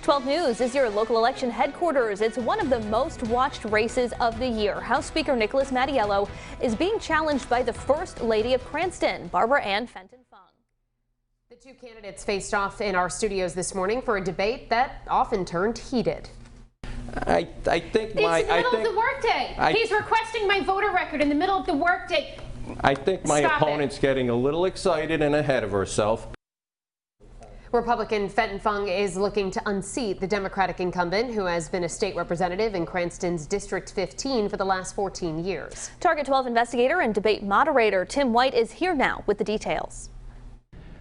12 News is your local election headquarters. It's one of the most watched races of the year. House Speaker Nicholas Mattiello is being challenged by the First Lady of Cranston, Barbara Ann Fenton-Fung. The two candidates faced off in our studios this morning for a debate that often turned heated. I think it's the middle of the workday. He's requesting my voter record in the middle of the workday. I think my opponent's getting a little excited and ahead of herself. Republican Fenton-Fung is looking to unseat the Democratic incumbent who has been a state representative in Cranston's District 15 for the last 14 years. Target 12 investigator and debate moderator Tim White is here now with the details.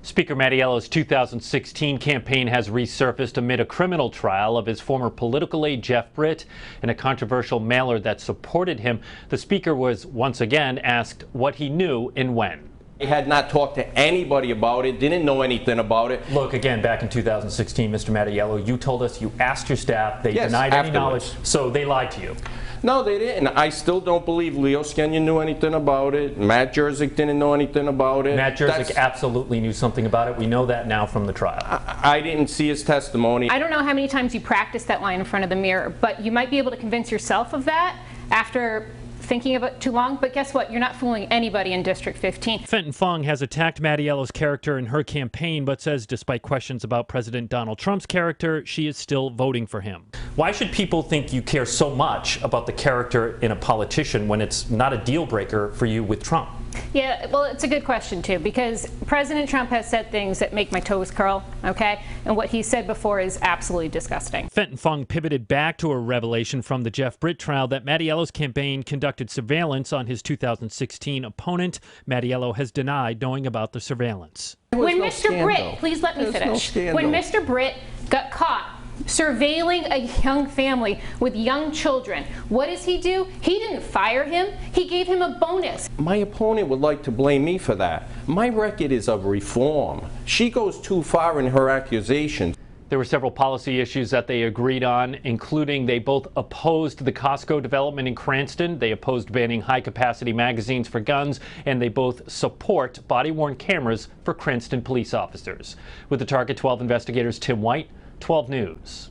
Speaker Mattiello's 2016 campaign has resurfaced amid a criminal trial of his former political aide Jeff Britt and a controversial mailer that supported him. The speaker was once again asked what he knew and when. He had not talked to anybody about it, didn't know anything about it. Look, again, back in 2016, Mr. Mattiello, you told us you asked your staff, they denied any knowledge, so they lied to you. No, they didn't. I still don't believe Leo Skenyon knew anything about it. Matt Jerzik didn't know anything about it. Matt Jerzik absolutely knew something about it. We know that now from the trial. I didn't see his testimony. I don't know how many times you practiced that line in front of the mirror, but you might be able to convince yourself of that after thinking of it too long. But guess what? You're not fooling anybody in District 15. Fenton-Fung has attacked Mattiello's character in her campaign, but says despite questions about President Donald Trump's character, she is still voting for him. Why should people think you care so much about the character in a politician when it's not a deal breaker for you with Trump? Yeah, well, it's a good question, too, because President Trump has said things that make my toes curl, okay? And what he said before is absolutely disgusting. Fenton-Fung pivoted back to a revelation from the Jeff Britt trial that Mattiello's campaign conducted surveillance on his 2016 opponent. Mattiello has denied knowing about the surveillance. When Mr. Britt, please let me finish. When Mr. Britt got caught surveilling a young family with young children, what does he do? He didn't fire him. He gave him a bonus. My opponent would like to blame me for that. My record is of reform. She goes too far in her accusations. There were several policy issues that they agreed on, including they both opposed the Costco development in Cranston, they opposed banning high-capacity magazines for guns, and they both support body-worn cameras for Cranston police officers. With the Target 12 investigators, Tim White, 12 News.